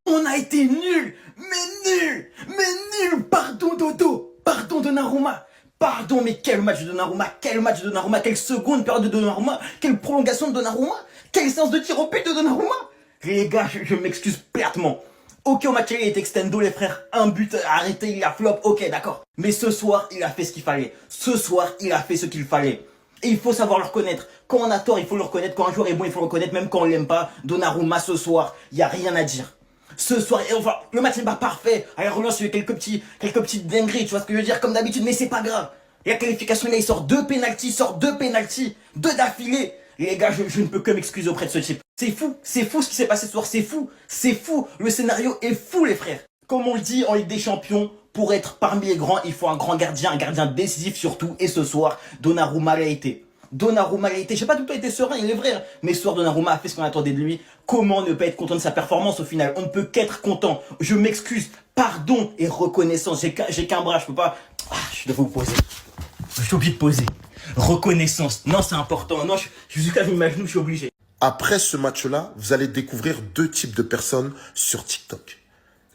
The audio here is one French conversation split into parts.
On a été nuls, mais nuls. Pardon Dodo, pardon Donnarumma. Pardon, mais quel match de Donnarumma, quelle seconde période de Donnarumma, quelle prolongation de Donnarumma, quelle séance de tir au but de Donnarumma. Les gars, je m'excuse platement. Ok, au match, il est extendo, les frères, un but arrêté, il a flop, ok, d'accord. Mais ce soir, il a fait ce qu'il fallait. Ce soir, il a fait ce qu'il fallait. Et il faut savoir le reconnaître. Quand on a tort, il faut le reconnaître. Quand un joueur est bon, il faut le reconnaître. Même quand on l'aime pas, Donnarumma, ce soir, il n'y a rien à dire. Ce soir, et enfin, le match n'est pas parfait. Alors là, il y a quelques petites dingueries, tu vois ce que je veux dire, comme d'habitude, mais c'est pas grave. Et la qualification, là, il sort deux pénaltys, deux d'affilée. Les gars, je ne peux que m'excuser auprès de ce type. C'est fou ce qui s'est passé ce soir, c'est fou. Le scénario est fou, les frères. Comme on le dit en Ligue des Champions, pour être parmi les grands, il faut un grand gardien, un gardien décisif surtout. Et ce soir, Donnarumma l'a été. J'ai pas tout le temps été serein, il est vrai. Mais ce soir, Donnarumma a fait ce qu'on attendait de lui. Comment ne pas être content de sa performance au final? On ne peut qu'être content. Je m'excuse, pardon et reconnaissance. J'ai qu'un bras, je peux pas... je dois vous poser. J'ai oublié de poser. Reconnaissance. Non, c'est important. Non, je suis caché mes genoux, je suis obligé. Après ce match-là, vous allez découvrir deux types de personnes sur TikTok.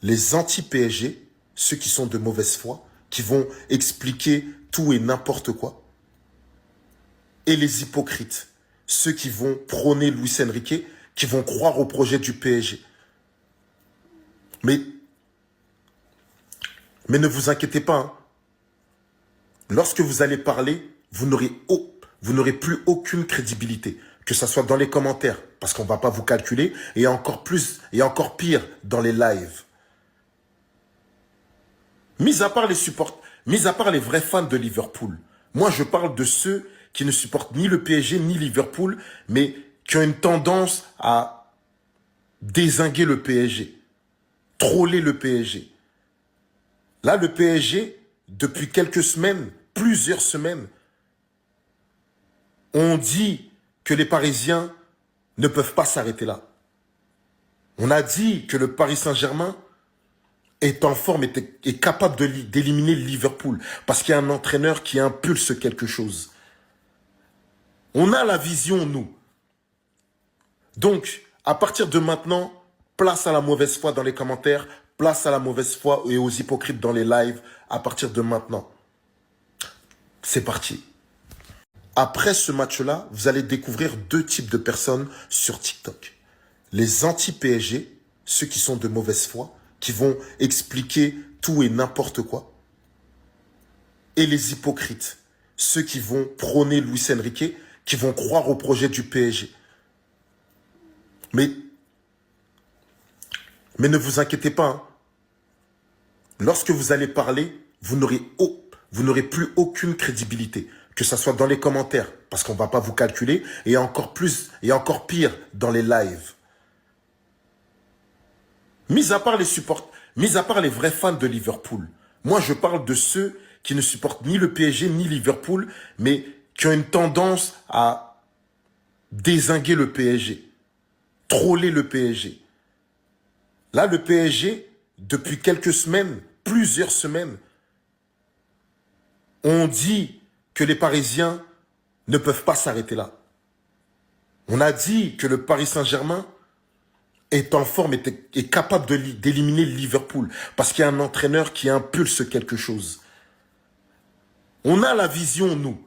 Les anti-PSG, ceux qui sont de mauvaise foi, qui vont expliquer tout et n'importe quoi. Et les hypocrites, ceux qui vont prôner Luis Enrique, qui vont croire au projet du PSG. Mais ne vous inquiétez pas, hein. Lorsque vous allez parler, vous n'aurez plus aucune crédibilité. Que ce soit dans les commentaires, parce qu'on ne va pas vous calculer, et encore pire, dans les lives. Mis à part les vrais fans de Liverpool, moi je parle de ceux qui ne supportent ni le PSG ni Liverpool, mais qui ont une tendance à dézinguer le PSG, troller le PSG. Là, le PSG, depuis quelques semaines, plusieurs semaines, on dit que les Parisiens ne peuvent pas s'arrêter là. On a dit que le Paris Saint-Germain est en forme, est capable d'éliminer Liverpool parce qu'il y a un entraîneur qui impulse quelque chose. On a la vision, nous. Donc, à partir de maintenant, place à la mauvaise foi dans les commentaires, place à la mauvaise foi et aux hypocrites dans les lives à partir de maintenant. C'est parti. Après ce match-là, vous allez découvrir deux types de personnes sur TikTok. Les anti-PSG, ceux qui sont de mauvaise foi, qui vont expliquer tout et n'importe quoi. Et les hypocrites, ceux qui vont prôner Luis Enrique, qui vont croire au projet du PSG. Mais ne vous inquiétez pas, hein. Lorsque vous allez parler, vous n'aurez plus aucune crédibilité. Que ce soit dans les commentaires, parce qu'on ne va pas vous calculer, et encore pire, dans les lives. Mis à part les vrais fans de Liverpool, moi je parle de ceux qui ne supportent ni le PSG ni Liverpool, mais qui ont une tendance à dézinguer le PSG, troller le PSG. Là, le PSG, depuis quelques semaines, plusieurs semaines, on dit que les Parisiens ne peuvent pas s'arrêter là. On a dit que le Paris Saint-Germain est en forme, est capable d'éliminer Liverpool parce qu'il y a un entraîneur qui impulse quelque chose. On a la vision, nous.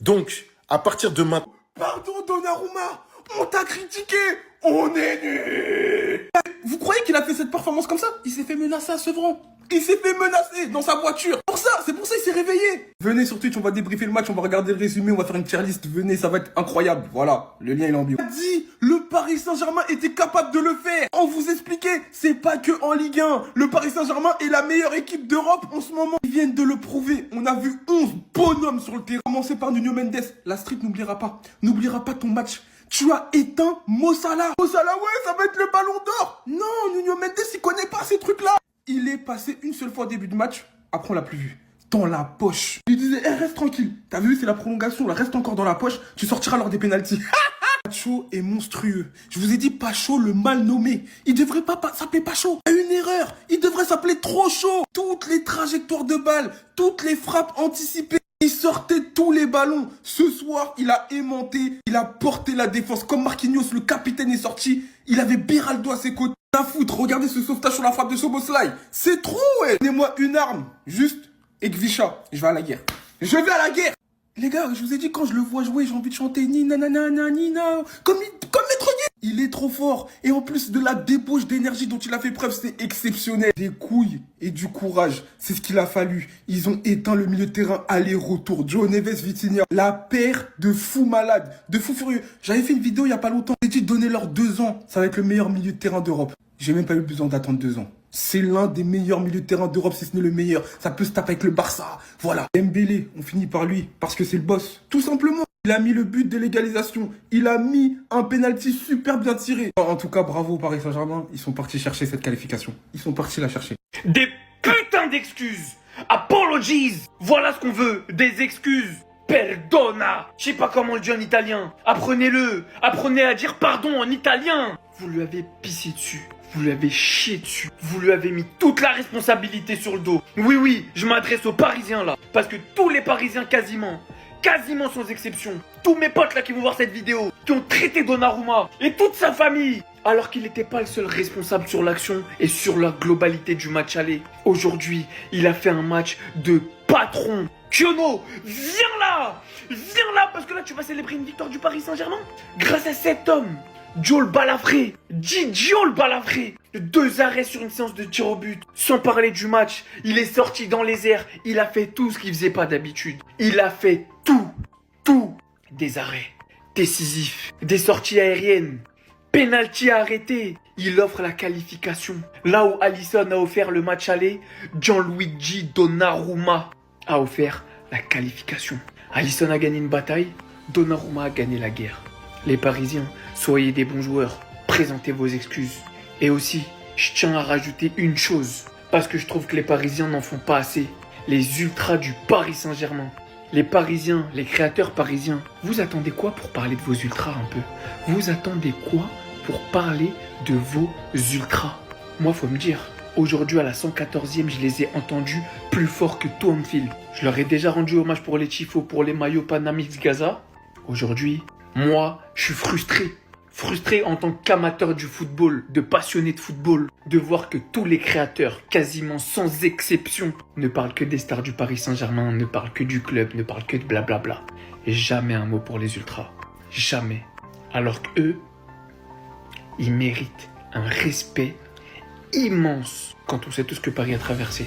Donc, à partir de maintenant... Pardon Donnarumma, on t'a critiqué, on est nuls. Vous croyez qu'il a fait cette performance comme ça? Il s'est fait menacer à Sevran. Il s'est fait menacer dans sa voiture. C'est pour ça il s'est réveillé. Venez sur Twitch, on va débriefer le match, on va regarder le résumé, on va faire une tier list. Venez, ça va être incroyable. Voilà, le lien il est en bio. On a dit, le Paris Saint-Germain était capable de le faire. On vous expliquait, c'est pas que en Ligue 1. Le Paris Saint-Germain est la meilleure équipe d'Europe en ce moment. Ils viennent de le prouver. On a vu 11 bonhommes sur le terrain. Commencé par Nuno Mendes. La street n'oubliera pas. N'oubliera pas ton match. Tu as éteint Mo Salah. Mo Salah, ouais, ça va être le ballon d'or. Non, Nuno Mendes, il connaît pas ces trucs-là. Il est passé une seule fois au début du match. Après, on l'a plus vu. Dans la poche. Il disait, reste tranquille. T'as vu, c'est la prolongation. Là, reste encore dans la poche. Tu sortiras lors des pénaltys. Pacho est monstrueux. Je vous ai dit Pacho, le mal nommé. Il devrait pas s'appeler Pacho. Il y a une erreur. Il devrait s'appeler Trop Chaud. Toutes les trajectoires de balles, toutes les frappes anticipées. Il sortait tous les ballons. Ce soir, il a aimanté, il a porté la défense. Comme Marquinhos, le capitaine est sorti. Il avait Beraldo à ses côtés. À foutre, regardez ce sauvetage sur la frappe de Szoboszlai. C'est trop, ouais. Donnez-moi une arme, juste, et Gvisha. Je vais à la guerre. Je vais à la guerre. Les gars, je vous ai dit, quand je le vois jouer, j'ai envie de chanter Nina, nana, Nina. Comme Maître Gims. Il est trop fort. Et en plus de la débauche d'énergie dont il a fait preuve, c'est exceptionnel. Des couilles et du courage, c'est ce qu'il a fallu. Ils ont éteint le milieu de terrain aller-retour. Joe Neves, Vitinha. La paire de fous malades, de fous furieux. J'avais fait une vidéo il y a pas longtemps. J'ai dit, donnez-leur 2 ans. Ça va être le meilleur milieu de terrain d'Europe. J'ai même pas eu besoin d'attendre 2 ans. C'est l'un des meilleurs milieux de terrain d'Europe, si ce n'est le meilleur. Ça peut se taper avec le Barça. Voilà. Dembélé, on finit par lui, parce que c'est le boss. Tout simplement. Il a mis le but de l'égalisation. Il a mis un penalty super bien tiré. En tout cas, bravo au Paris Saint-Germain. Ils sont partis chercher cette qualification. Ils sont partis la chercher. Des putains d'excuses. Apologies. Voilà ce qu'on veut. Des excuses. Perdona. Je sais pas comment le dit en italien. Apprenez-le. Apprenez à dire pardon en italien. Vous lui avez pissé dessus. Vous lui avez chié dessus. Vous lui avez mis toute la responsabilité sur le dos. Oui, je m'adresse aux Parisiens là. Parce que tous les Parisiens quasiment sans exception, tous mes potes là qui vont voir cette vidéo, qui ont traité Donnarumma et toute sa famille, alors qu'il n'était pas le seul responsable sur l'action et sur la globalité du match aller. Aujourd'hui, il a fait un match de patron. Kiono, viens là, parce que là tu vas célébrer une victoire du Paris Saint-Germain grâce à cet homme. Joel Balafré, Joel Balafré, 2 arrêts sur une séance de tir au but. Sans parler du match, il est sorti dans les airs, il a fait tout ce qu'il faisait pas d'habitude. Il a fait tout. Des arrêts décisifs, des sorties aériennes, penalty arrêté. Il offre la qualification. Là où Alisson a offert le match aller, Gianluigi Donnarumma a offert la qualification. Alisson a gagné une bataille, Donnarumma a gagné la guerre. Les Parisiens, soyez des bons joueurs, présentez vos excuses. Et aussi, je tiens à rajouter une chose, parce que je trouve que les Parisiens n'en font pas assez. Les ultras du Paris Saint-Germain. Les Parisiens, les créateurs parisiens, vous attendez quoi pour parler de vos ultras un peu? Vous attendez quoi pour parler de vos ultras? Moi, faut me dire, aujourd'hui à la 114e, je les ai entendus plus fort que tout Anfield. Je leur ai déjà rendu hommage pour les tifos, pour les maillots Panamix Gaza. Aujourd'hui, moi, je suis frustré. Frustré en tant qu'amateur du football, de passionné de football, de voir que tous les créateurs, quasiment sans exception, ne parlent que des stars du Paris Saint-Germain, ne parlent que du club, ne parlent que de blablabla. Et jamais un mot pour les ultras. Jamais. Alors qu'eux, ils méritent un respect immense quand on sait tout ce que Paris a traversé.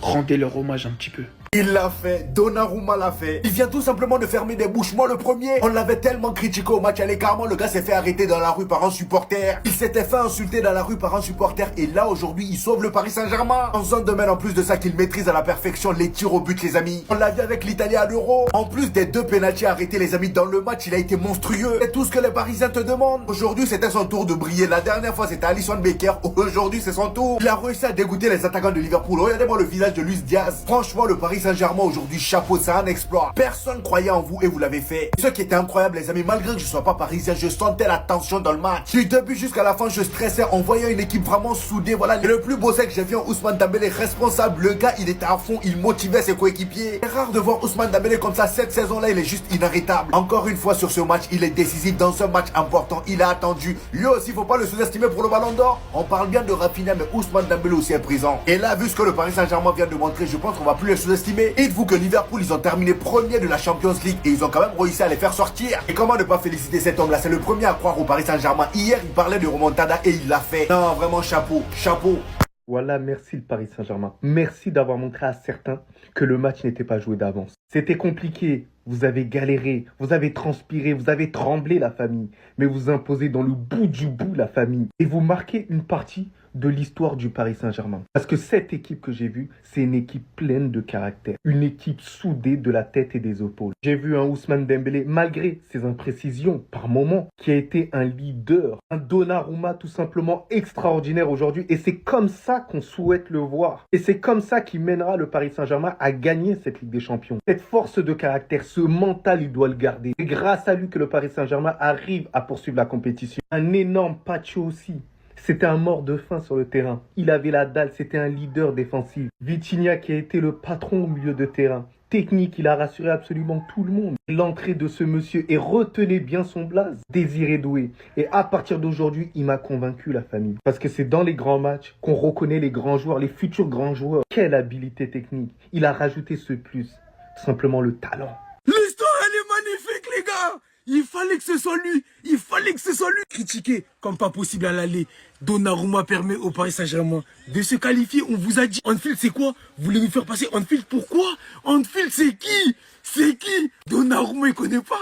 Rendez leur hommage un petit peu. Il l'a fait, Donnarumma l'a fait. Il vient tout simplement de fermer des bouches. Moi le premier, on l'avait tellement critiqué au match aller, carrément le gars s'est fait arrêter dans la rue par un supporter. Il s'était fait insulter dans la rue par un supporter. Et là aujourd'hui, il sauve le Paris Saint-Germain. En zone de domaine, en plus de ça, qu'il maîtrise à la perfection les tirs au but, les amis. On l'a vu avec l'Italie à l'Euro. En plus des 2 pénaltys arrêtés, les amis, dans le match, il a été monstrueux. C'est tout ce que les Parisiens te demandent. Aujourd'hui, c'était son tour de briller. La dernière fois, c'était Alisson Becker. Aujourd'hui, c'est son tour. Il a réussi à dégoûter les attaquants de Liverpool. Regardez-moi le visage de Luis Diaz. Franchement, le Paris Saint-Germain aujourd'hui, chapeau, c'est un exploit. Personne croyait en vous et vous l'avez fait. Ce qui était incroyable, les amis, malgré que je sois pas parisien, je sentais la tension dans le match. Du début jusqu'à la fin, je stressais en voyant une équipe vraiment soudée. Voilà, et le plus beau, c'est que j'ai vu Ousmane Dembélé responsable. Le gars, il était à fond, il motivait ses coéquipiers. C'est rare de voir Ousmane Dembélé comme ça. Cette saison-là, il est juste inarrêtable. Encore une fois sur ce match, il est décisif dans un match important. Il a attendu. Lui aussi, faut pas le sous-estimer pour le Ballon d'Or. On parle bien de Rafinha, mais Ousmane Dembélé aussi est présent. Et là, vu ce que le Paris Saint-Germain vient de montrer, je pense qu'on va plus le sous-estimer. Dites-vous que Liverpool, ils ont terminé premier de la Champions League et ils ont quand même réussi à les faire sortir. Et comment ne pas féliciter cet homme-là? C'est le premier à croire au Paris Saint-Germain. Hier, il parlait de remontada et il l'a fait. Non, vraiment chapeau, chapeau. Voilà, merci le Paris Saint-Germain. Merci d'avoir montré à certains que le match n'était pas joué d'avance. C'était compliqué, vous avez galéré, vous avez transpiré, vous avez tremblé la famille. Mais vous imposez dans le bout du bout la famille. Et vous marquez une partie de l'histoire du Paris Saint-Germain. Parce que cette équipe que j'ai vue, c'est une équipe pleine de caractère. Une équipe soudée de la tête et des épaules. J'ai vu un Ousmane Dembélé, malgré ses imprécisions par moments, qui a été un leader. Un Donnarumma tout simplement extraordinaire aujourd'hui. Et c'est comme ça qu'on souhaite le voir. Et c'est comme ça qu'il mènera le Paris Saint-Germain à gagner cette Ligue des Champions. Cette force de caractère, ce mental, il doit le garder. C'est grâce à lui que le Paris Saint-Germain arrive à poursuivre la compétition. Un énorme Pacho aussi. C'était un mort de faim sur le terrain. Il avait la dalle, c'était un leader défensif. Vitinha qui a été le patron au milieu de terrain. technique, il a rassuré absolument tout le monde. L'entrée de ce monsieur, et retenez bien son blaze, Désiré Doué. Et à partir d'aujourd'hui, il m'a convaincu, la famille. Parce que c'est dans les grands matchs qu'on reconnaît les grands joueurs, les futurs grands joueurs. Quelle habilité technique. Il a rajouté ce plus, tout simplement le talent. L'histoire, elle est magnifique, les gars. Il fallait que ce soit lui. Il fallait que ce soit lui. Critiqué comme pas possible à l'aller. Donnarumma permet au Paris Saint-Germain de se qualifier. On vous a dit, Anfield, c'est quoi? Vous voulez nous faire passer Anfield? Pourquoi? Anfield, c'est qui? C'est qui? Donnarumma, il connaît pas.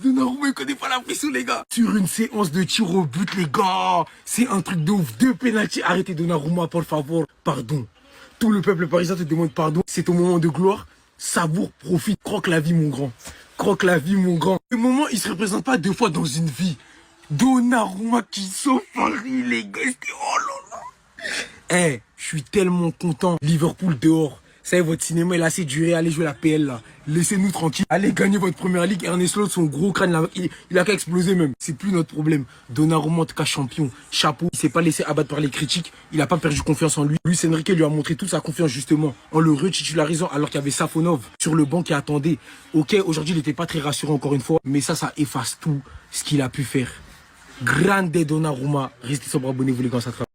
Donnarumma, il connaît pas la pression, les gars. Sur une séance de tir au but, les gars. C'est un truc de ouf. 2 pénaltys. Arrêtez, Donnarumma, pour le favor. Pardon. Tout le peuple parisien te demande pardon. C'est ton moment de gloire. Savoure, profite, croque la vie, mon grand. Croque la vie, mon grand. Le moment, il se représente pas 2 fois dans une vie. Donnarumma qui sauve Paris, les gars. Oh là là. Eh, je suis tellement content. Liverpool dehors. Ça y est, votre cinéma, il a assez duré. Allez jouer la PL, là. Laissez-nous tranquille. Allez gagner votre première ligue. Ernest Lott, son gros crâne, là, il a qu'à exploser même. C'est plus notre problème. Donnarumma, en tout cas, champion. Chapeau. Il s'est pas laissé abattre par les critiques. Il a pas perdu confiance en lui. Luis Enrique lui a montré toute sa confiance, justement, en le retitularisant alors qu'il y avait Safonov sur le banc qui attendait. Ok, aujourd'hui, il n'était pas très rassurant, encore une fois. Mais ça efface tout ce qu'il a pu faire. Grande Donnarumma. Restez sobre, abonnez-vous, les gars, ça travaille.